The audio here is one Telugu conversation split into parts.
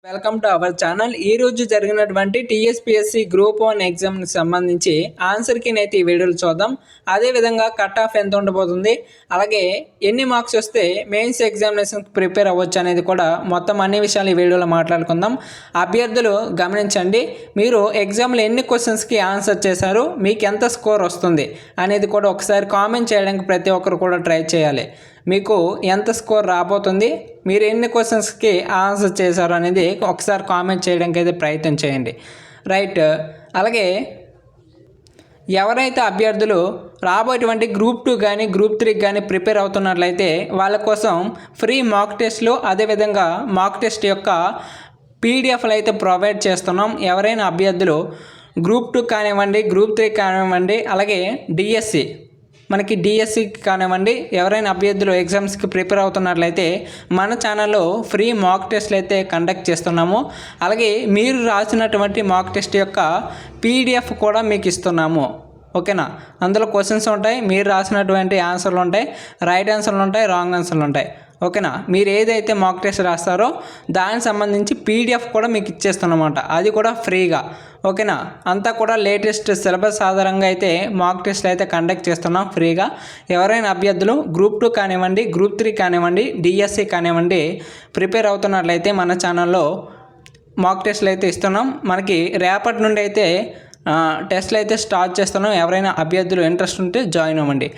Welcome to our channel. ఈ రోజు జరిగినటువంటి టీఎస్పీఎస్సీ గ్రూప్ 1 ఎగ్జామ్కి సంబంధించి ఆన్సర్ కీని అయితే ఈ వీడియోలో చూద్దాం. అదేవిధంగా కట్ ఆఫ్ ఎంత ఉండబోతుంది, అలాగే ఎన్ని మార్క్స్ వస్తే మెయిన్స్ ఎగ్జామినేషన్కి ప్రిపేర్ అవ్వచ్చు అనేది కూడా మొత్తం అన్ని విషయాలు ఈ వీడియోలో మాట్లాడుకుందాం. అభ్యర్థులు గమనించండి, మీరు ఎగ్జామ్లో ఎన్ని క్వశ్చన్స్కి ఆన్సర్ చేశారు, మీకు ఎంత స్కోర్ వస్తుంది అనేది కూడా ఒకసారి కామెంట్ చేయడానికి ప్రతి ఒక్కరు కూడా ట్రై చేయాలి. మీకు ఎంత స్కోర్ రాబోతుంది, మీరు ఎన్ని క్వశ్చన్స్కి ఆన్సర్ చేశారు అనేది ఒకసారి కామెంట్ చేయడానికి అయితే ప్రయత్నం చేయండి. రైట్. అలాగే ఎవరైతే అభ్యర్థులు రాబోయేటువంటి గ్రూప్ 2 కానీ గ్రూప్ 3 కానీ ప్రిపేర్ అవుతున్నట్లయితే వాళ్ళ కోసం ఫ్రీ మాక్ టెస్ట్లు, అదేవిధంగా మాక్ టెస్ట్ యొక్క పీడిఎఫ్లు అయితే ప్రొవైడ్ చేస్తున్నాం. ఎవరైనా అభ్యర్థులు గ్రూప్ 2 కానివ్వండి, గ్రూప్ 3 కానివ్వండి, అలాగే డిఎస్సి మనకి డిఎస్సికి కానివ్వండి, ఎవరైనా అభ్యర్థులు ఎగ్జామ్స్కి ప్రిపేర్ అవుతున్నట్లయితే మన ఛానల్లో ఫ్రీ మాక్ టెస్ట్లు అయితే కండక్ట్ చేస్తున్నాము. అలాగే మీరు రాసినటువంటి మాక్ టెస్ట్ యొక్క పీడిఎఫ్ కూడా మీకు ఇస్తున్నాము. ఓకేనా? అందులో క్వశ్చన్స్ ఉంటాయి, మీరు రాసినటువంటి ఆన్సర్లు ఉంటాయి, రైట్ ఆన్సర్లు ఉంటాయి, రాంగ్ ఆన్సర్లు ఉంటాయి. ఓకేనా? మీరు ఏదైతే మాక్ టెస్ట్ రాస్తారో దానికి సంబంధించి పీడిఎఫ్ కూడా మీకు ఇచ్చేస్తున్నమాట, అది కూడా ఫ్రీగా. ఓకేనా? అంతా కూడా లేటెస్ట్ సిలబస్ ఆధారంగా అయితే మాక్ టెస్ట్లు అయితే కండక్ట్ చేస్తున్నాం ఫ్రీగా. ఎవరైనా అభ్యర్థులు గ్రూప్ 2 కానివ్వండి, గ్రూప్ 3 కానివ్వండి, డిఎస్సి కానివ్వండి ప్రిపేర్ అవుతున్నట్లయితే మన ఛానల్లో మాక్ టెస్ట్లు అయితే ఇస్తున్నాం. మనకి రేపటి నుండి అయితే టెస్ట్లు అయితే స్టార్ట్ చేస్తున్నాం. ఎవరైనా అభ్యర్థులు ఇంట్రెస్ట్ ఉంటే జాయిన్ అవ్వండి.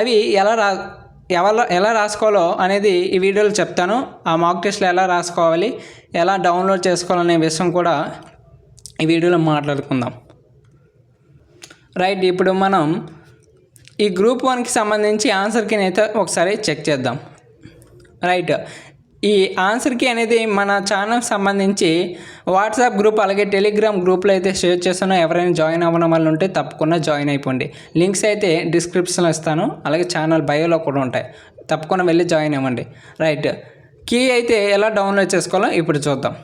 అవి ఎలా రాసుకోవాలో అనేది ఈ వీడియోలో చెప్తాను. ఆ మాక్ టెస్ట్లు ఎలా రాసుకోవాలి, ఎలా డౌన్లోడ్ చేసుకోవాలనే విషయం కూడా ఈ వీడియోలో మాట్లాడుకుందాం. రైట్. ఇప్పుడు మనం ఈ గ్రూప్ 1కి సంబంధించి ఆన్సర్ కీని అయితే ఒకసారి చెక్ చేద్దాం. రైట్. ఈ ఆన్సర్ కీ అనేది మన ఛానల్కి సంబంధించి వాట్సాప్ గ్రూప్, అలాగే టెలిగ్రామ్ గ్రూప్లో అయితే షేర్ చేస్తాను. ఎవరైనా జాయిన్ అవ్వడం వల్ల ఉంటే తప్పకుండా జాయిన్ అయిపోండి. లింక్స్ అయితే డిస్క్రిప్షన్లో ఇస్తాను, అలాగే ఛానల్ బయోలో కూడా ఉంటాయి, తప్పకుండా వెళ్ళి జాయిన్ అవ్వండి. రైట్. కీ అయితే ఎలా డౌన్లోడ్ చేసుకోవాలో ఇప్పుడు చూద్దాం.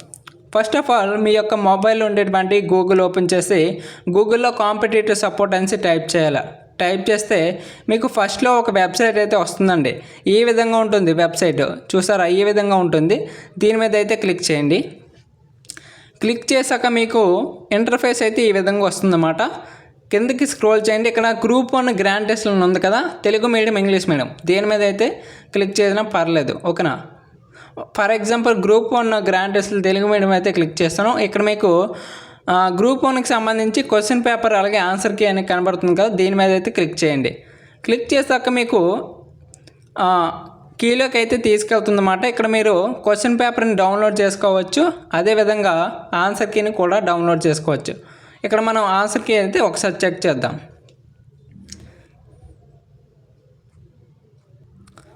ఫస్ట్ ఆఫ్ ఆల్ మీ యొక్క మొబైల్లో ఉండేటువంటి గూగుల్ ఓపెన్ చేసి గూగుల్లో కాంపిటేటివ్ సపోర్ట్ అనేసి టైప్ చేయాలి. టైప్ చేస్తే మీకు ఫస్ట్లో ఒక వెబ్సైట్ అయితే వస్తుందండి. ఈ విధంగా ఉంటుంది వెబ్సైట్, చూసారా? ఈ విధంగా ఉంటుంది. దీని మీద అయితే క్లిక్ చేయండి. క్లిక్ చేశాక మీకు ఇంటర్ఫేస్ అయితే ఈ విధంగా వస్తుందన్నమాట. కిందకి స్క్రోల్ చేయండి. ఇక్కడ గ్రూప్ 1 గ్రాండ్ టెస్ట్లు ఉంది కదా, తెలుగు మీడియం, ఇంగ్లీష్ మీడియం, దీని మీద అయితే క్లిక్ చేసినా పర్లేదు. ఓకేనా? ఫర్ ఎగ్జాంపుల్ గ్రూప్ 1 గ్రాండ్ టెస్ట్లు తెలుగు మీడియం అయితే క్లిక్ చేస్తాను. ఇక్కడ మీకు గ్రూప్ 1కి సంబంధించి క్వశ్చన్ పేపర్, అలాగే ఆన్సర్ కీ అని కనబడుతుంది కదా, దీని మీద అయితే క్లిక్ చేయండి. క్లిక్ చేశాక మీకు కీలోకి అయితే తీసుకెళ్తుందన్నమాట. ఇక్కడ మీరు క్వశ్చన్ పేపర్ని డౌన్లోడ్ చేసుకోవచ్చు, అదేవిధంగా ఆన్సర్ కీని కూడా డౌన్లోడ్ చేసుకోవచ్చు. ఇక్కడ మనం ఆన్సర్ కీ అయితే ఒకసారి చెక్ చేద్దాం.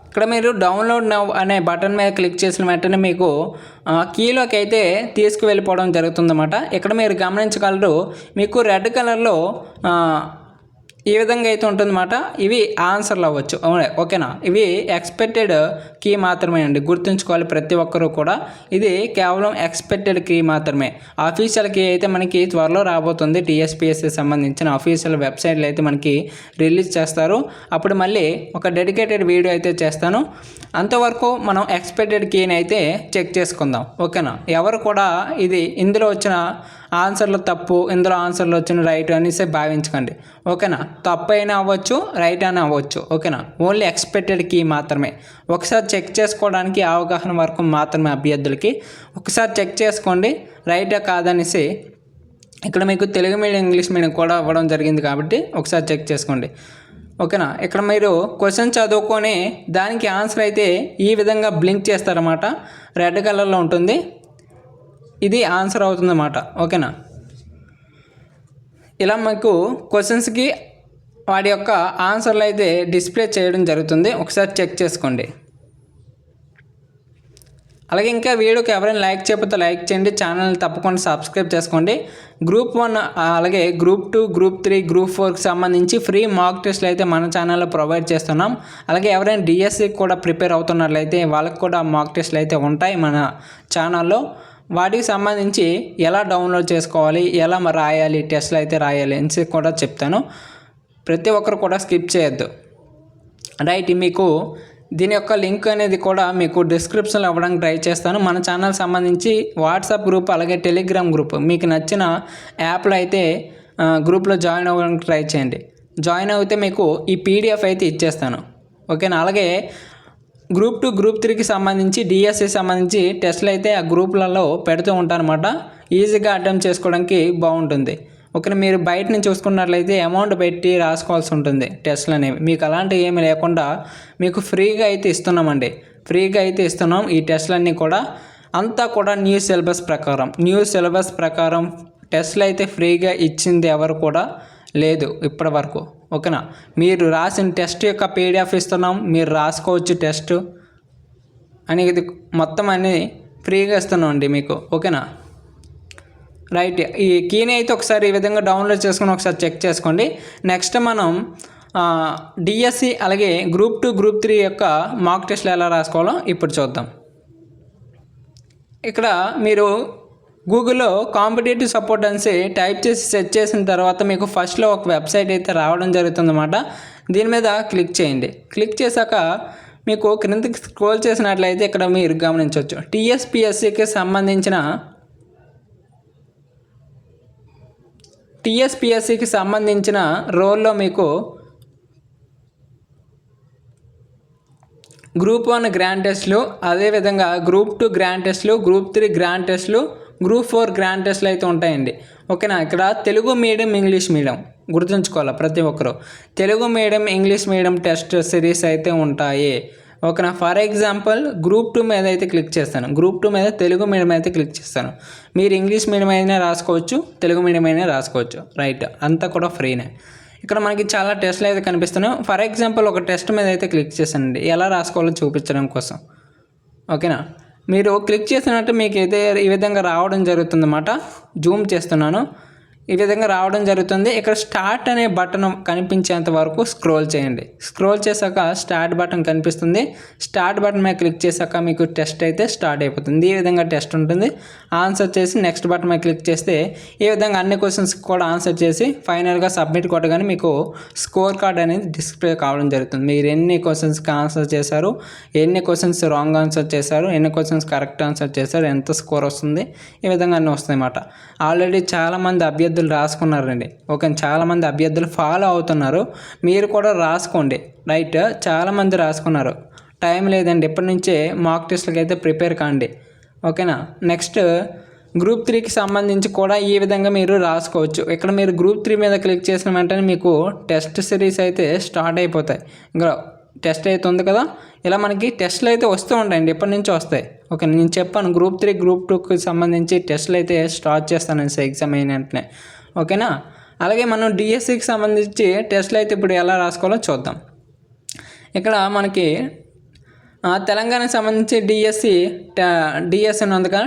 ఇక్కడ మీరు డౌన్లోడ్ నౌ అనే బటన్ మీద క్లిక్ చేసిన వెంటనే మీకు కీలోకి అయితే తీసుకువెళ్ళిపోవడం జరుగుతుందన్నమాట. ఇక్కడ మీరు గమనించగలరు, మీకు రెడ్ కలర్లో ఈ విధంగా అయితే ఉంటుందన్నమాట. ఇవి ఆన్సర్లు అవ్వచ్చు. ఓకేనా? ఇవి ఎక్స్పెక్టెడ్ కీ మాత్రమే అండి, గుర్తుంచుకోవాలి ప్రతి ఒక్కరూ కూడా. ఇది కేవలం ఎక్స్పెక్టెడ్ కీ మాత్రమే. అఫీషియల్ కీ అయితే మనకి త్వరలో రాబోతుంది. టీఎస్పీఎస్సీ సంబంధించిన అఫీషియల్ వెబ్సైట్లు అయితే మనకి రిలీజ్ చేస్తారు. అప్పుడు మళ్ళీ ఒక డెడికేటెడ్ వీడియో అయితే చేస్తాను. అంతవరకు మనం ఎక్స్పెక్టెడ్ కీని అయితే చెక్ చేసుకుందాం. ఓకేనా? ఎవరు కూడా ఇందులో వచ్చిన ఆన్సర్లు తప్పు, ఇందులో ఆన్సర్లు వచ్చిన రైట్ అనేసి భావించకండి. ఓకేనా? తప్పు అయినా అవ్వచ్చు, రైట్ అయినా అవ్వచ్చు. ఓకేనా? ఓన్లీ ఎక్స్పెక్టెడ్ కీ మాత్రమే. ఒకసారి చెక్ చేసుకోవడానికి అవగాహన వరకు మాత్రమే అభ్యర్థులకి. ఒకసారి చెక్ చేసుకోండి, రైటా కాదనేసి. ఇక్కడ మీకు తెలుగు మీడియం, ఇంగ్లీష్ మీడియం కూడా ఇవ్వడం జరిగింది కాబట్టి ఒకసారి చెక్ చేసుకోండి. ఓకేనా? ఇక్కడ మీరు క్వశ్చన్ చదువుకొని దానికి ఆన్సర్ అయితే ఈ విధంగా బ్లింక్ చేస్తారన్నమాట, రెడ్ కలర్లో ఉంటుంది. ఇది ఆన్సర్ అవుతుందన్నమాట. ఓకేనా? ఇలా మీకు క్వశ్చన్స్కి వాటి యొక్క ఆన్సర్లు అయితే డిస్ప్లే చేయడం జరుగుతుంది. ఒకసారి చెక్ చేసుకోండి. అలాగే ఇంకా వీడియోకి ఎవరైనా లైక్ చేయకపోతే లైక్ చేయండి, ఛానల్ని తప్పకుండా సబ్స్క్రైబ్ చేసుకోండి. గ్రూప్ 1 అలాగే గ్రూప్ 2, గ్రూప్ 3, గ్రూప్ 4కి సంబంధించి ఫ్రీ మాక్ టెస్ట్లు అయితే మన ఛానల్లో ప్రొవైడ్ చేస్తున్నాం. అలాగే ఎవరైనా డిఎస్సికి కూడా ప్రిపేర్ అవుతున్నట్లయితే వాళ్ళకి కూడా మాక్ టెస్ట్లు అయితే ఉంటాయి మన ఛానల్లో. వాటికి సంబంధించి ఎలా డౌన్లోడ్ చేసుకోవాలి, ఎలా రాయాలి, టెస్ట్లు అయితే రాయాలి అని కూడా చెప్తాను. ప్రతి ఒక్కరు కూడా స్కిప్ చేయొద్దు. రైట్. మీకు దీని యొక్క లింక్ అనేది కూడా మీకు డిస్క్రిప్షన్లో ఇవ్వడానికి ట్రై చేస్తాను. మన ఛానల్ సంబంధించి వాట్సాప్ గ్రూప్ అలాగే టెలిగ్రామ్ గ్రూప్ మీకు నచ్చిన యాప్లో అయితే గ్రూప్లో జాయిన్ అవ్వడానికి ట్రై చేయండి. జాయిన్ అయితే మీకు ఈ పీడిఎఫ్ అయితే ఇచ్చేస్తాను. ఓకేనా. అలాగే గ్రూప్ 2 గ్రూప్ 3కి సంబంధించి డిఎస్సి సంబంధించి టెస్టులు అయితే ఆ గ్రూప్లలో పెడుతూ ఉంటారన్నమాట. ఈజీగా అటెంప్ట్ చేసుకోవడానికి బాగుంటుంది. ఓకే, మీరు బయట నుంచి చూసుకున్నట్లయితే అమౌంట్ పెట్టి రాసుకోవాల్సి ఉంటుంది టెస్టులు అనేవి. మీకు అలాంటివి ఏమీ లేకుండా మీకు ఫ్రీగా అయితే ఇస్తున్నామండి. ఫ్రీగా అయితే ఇస్తున్నాం ఈ టెస్టులన్నీ కూడా. అంతా కూడా న్యూ సిలబస్ ప్రకారం టెస్టులు అయితే ఫ్రీగా ఇచ్చింది ఎవరు కూడా లేదు ఇప్పటి వరకు. ఓకేనా. మీరు రాసిన టెస్ట్ యొక్క పీడిఎఫ్ ఇస్తున్నాం, మీరు రాసుకోవచ్చు టెస్ట్ అనేది మొత్తం అన్నీ ఫ్రీగా ఇస్తున్నాం అండి మీకు. ఓకేనా. రైట్, ఈ కీని అయితే ఒకసారి ఈ విధంగా డౌన్లోడ్ చేసుకుని ఒకసారి చెక్ చేసుకోండి. నెక్స్ట్ మనం డిఎస్సి అలాగే గ్రూప్ 2 గ్రూప్ 3 యొక్క మాక్ టెస్ట్లు ఎలా రాసుకోవాలో ఇప్పుడు చూద్దాం. ఇక్కడ మీరు గూగుల్లో కాంపిటేటివ్ సపోర్ట్ అని టైప్ చేసి సెర్చ్ చేసిన తర్వాత మీకు ఫస్ట్లో ఒక వెబ్సైట్ అయితే రావడం జరుగుతుందన్నమాట. దీని మీద క్లిక్ చేయండి. క్లిక్ చేశాక మీకు క్రిందకి స్క్రోల్ చేసినట్లయితే ఇక్కడ మీరు గమనించవచ్చు టీఎస్పీఎస్సికి సంబంధించిన రోల్లో మీకు గ్రూప్ 1 గ్రాండ్ టెస్ట్లు, అదేవిధంగా గ్రూప్ 2 గ్రాండ్ టెస్ట్లు, గ్రూప్ 3 గ్రాండ్ టెస్ట్లు, గ్రూప్ 4 గ్రాండ్ టెస్ట్లు అయితే ఉంటాయండి. ఓకేనా. ఇక్కడ తెలుగు మీడియం, ఇంగ్లీష్ మీడియం గుర్తుంచుకోవాలి ప్రతి ఒక్కరు. Telugu medium, English medium test series అయితే ఉంటాయి. ఓకేనా. ఫర్ ఎగ్జాంపుల్ గ్రూప్ 2 మీద అయితే క్లిక్ చేస్తాను. గ్రూప్ 2 మీద తెలుగు మీడియం అయితే క్లిక్ చేస్తాను. మీరు ఇంగ్లీష్ మీడియం అయినా రాసుకోవచ్చు, తెలుగు మీడియం అయినా రాసుకోవచ్చు. రైట్, అంతా కూడా ఫ్రీనే. ఇక్కడ మనకి చాలా టెస్ట్లు అయితే కనిపిస్తున్నాయి. ఫర్ ఎగ్జాంపుల్ ఒక టెస్ట్ మీద అయితే క్లిక్ చేశానండి ఎలా రాసుకోవాలో చూపించడం కోసం. ఓకేనా. మీరు క్లిక్ చేసినట్టు మీకు అయితే ఈ విధంగా రావడం జరుగుతుందన్నమాట. జూమ్ చేస్తున్నాను. ఈ విధంగా రావడం జరుగుతుంది. ఇక్కడ స్టార్ట్ అనే బటన్ కనిపించేంత వరకు స్క్రోల్ చేయండి. స్క్రోల్ చేశాక స్టార్ట్ బటన్ కనిపిస్తుంది. స్టార్ట్ బటన్ మీద క్లిక్ చేశాక మీకు టెస్ట్ అయితే స్టార్ట్ అయిపోతుంది. ఈ విధంగా టెస్ట్ ఉంటుంది. ఆన్సర్ చేసి నెక్స్ట్ బటన్ మీద క్లిక్ చేస్తే ఈ విధంగా అన్ని క్వశ్చన్స్ కూడా ఆన్సర్ చేసి ఫైనల్గా సబ్మిట్ కొట్టగానే మీకు స్కోర్ కార్డ్ అనేది డిస్ప్లే కావడం జరుగుతుంది. మీరు ఎన్ని క్వశ్చన్స్కి ఆన్సర్ చేశారు, ఎన్ని క్వశ్చన్స్ రాంగ్ ఆన్సర్ చేశారు, ఎన్ని క్వశ్చన్స్ కరెక్ట్ ఆన్సర్ చేశారు, ఎంత స్కోర్ వస్తుంది, ఈ విధంగా అన్నీ వస్తాయి అన్నమాట. ఆల్రెడీ చాలామంది అభ్యర్థులు రాసుకున్నారండి. ఓకే, చాలామంది అభ్యర్థులు ఫాలో అవుతున్నారు. మీరు కూడా రాసుకోండి. రైట్, చాలామంది రాసుకున్నారు. టైం లేదండి, ఇప్పటి నుంచే మాక్ టెస్ట్లకి అయితే ప్రిపేర్ కాండి. ఓకేనా. నెక్స్ట్ గ్రూప్ 3కి సంబంధించి కూడా ఈ విధంగా మీరు రాసుకోవచ్చు. ఇక్కడ మీరు గ్రూప్ 3 మీద క్లిక్ చేసిన వెంటనే మీకు టెస్ట్ సిరీస్ అయితే స్టార్ట్ అయిపోతాయి. ఇంకా టెస్ట్ అయితే ఉంది కదా, ఇలా మనకి టెస్ట్లు అయితే వస్తూ ఉంటాయండి, ఎప్పటి నుంచి వస్తాయి. ఓకే, నేను చెప్పాను గ్రూప్ 3 గ్రూప్ 2కి సంబంధించి టెస్ట్లు అయితే స్టార్ట్ చేస్తాను ఎగ్జామ్ అయిన వెంటనే. ఓకేనా. అలాగే మనం డిఎస్సికి సంబంధించి టెస్ట్లు అయితే ఇప్పుడు ఎలా రాసుకోవాలో చూద్దాం. ఇక్కడ మనకి తెలంగాణకు సంబంధించి డిఎస్సి ఉంది కదా,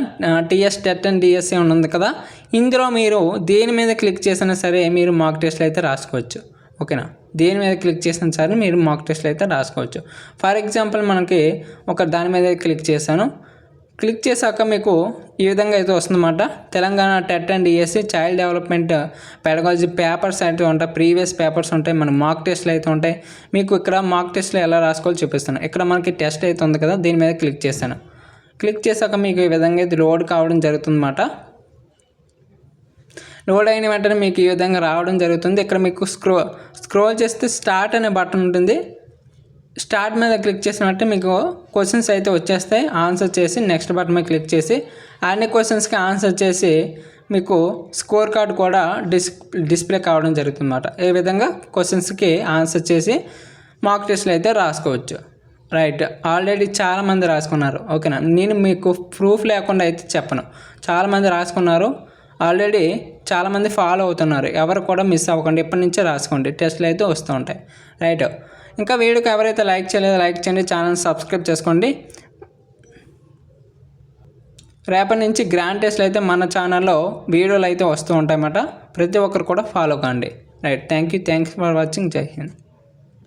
టీఎస్ టెట్ అండ్ డిఎస్సి ఉంది కదా. ఇందులో మీరు దేని మీద క్లిక్ చేసినా సరే మీరు మాక్ టెస్ట్లు అయితే రాసుకోవచ్చు. ఓకేనా. దేని మీద క్లిక్ చేసినా సరే మీరు మాక్ టెస్ట్లు అయితే రాసుకోవచ్చు. ఫర్ ఎగ్జాంపుల్ మనకి ఒక దాని మీద క్లిక్ చేశాను. క్లిక్ చేశాక మీకు ఈ విధంగా అయితే వస్తుందన్నమాట. Telangana TET and DSC child development pedagogy papers అయితే ఉంటాయి, ప్రీవియస్ పేపర్స్ ఉంటాయి, మన మాక్ టెస్ట్లు అయితే ఉంటాయి. మీకు ఇక్కడ మాక్ టెస్ట్లు ఎలా రాసుకోవాలో చూపిస్తాను. ఇక్కడ మనకి టెస్ట్ అయితే ఉంది కదా, దీని మీద క్లిక్ చేశాను. క్లిక్ చేశాక మీకు ఈ విధంగా అయితే లోడ్ కావడం జరుగుతుందన్నమాట. లోడ్ అయిన వెంటనే మీకు ఈ విధంగా రావడం జరుగుతుంది. ఇక్కడ మీకు స్క్రోల్ చేస్తే స్టార్ట్ అనే బటన్ ఉంటుంది. స్టార్ట్ మీద క్లిక్ చేసినట్టే మీకు క్వశ్చన్స్ అయితే వచ్చేస్తాయి. ఆన్సర్ చేసి నెక్స్ట్ బటన్ మీద క్లిక్ చేసి అన్ని క్వశ్చన్స్కి ఆన్సర్ చేసి మీకు స్కోర్ కార్డ్ కూడా డిస్ప్లే కావడం జరుగుతుంది అన్నమాట. ఈ విధంగా క్వశ్చన్స్కి ఆన్సర్ చేసి మాక్ టెస్ట్లు అయితే రాసుకోవచ్చు. రైట్, ఆల్రెడీ చాలామంది రాసుకున్నారు. ఓకేనా. నేను మీకు ప్రూఫ్ లేకుండా అయితే చెప్పను. చాలామంది రాసుకున్నారు, ఆల్రెడీ చాలామంది ఫాలో అవుతున్నారు. ఎవరు కూడా మిస్ అవ్వకండి, ఇప్పటి నుంచే రాసుకోండి, టెస్ట్లు అయితే వస్తూ ఉంటాయి. రైట్, ఇంకా వీడియోకి ఎవరైతే లైక్ చేయలేదో లైక్ చేయండి, ఛానల్ సబ్స్క్రైబ్ చేసుకోండి. రేపటి నుంచి గ్రాండ్ టెస్ట్లు అయితే మన ఛానల్లో వీడియోలు అయితే వస్తూ ఉంటాయన్నమాట. ప్రతి ఒక్కరు కూడా ఫాలో కండి. Right, thanks for watching. జై హింద్.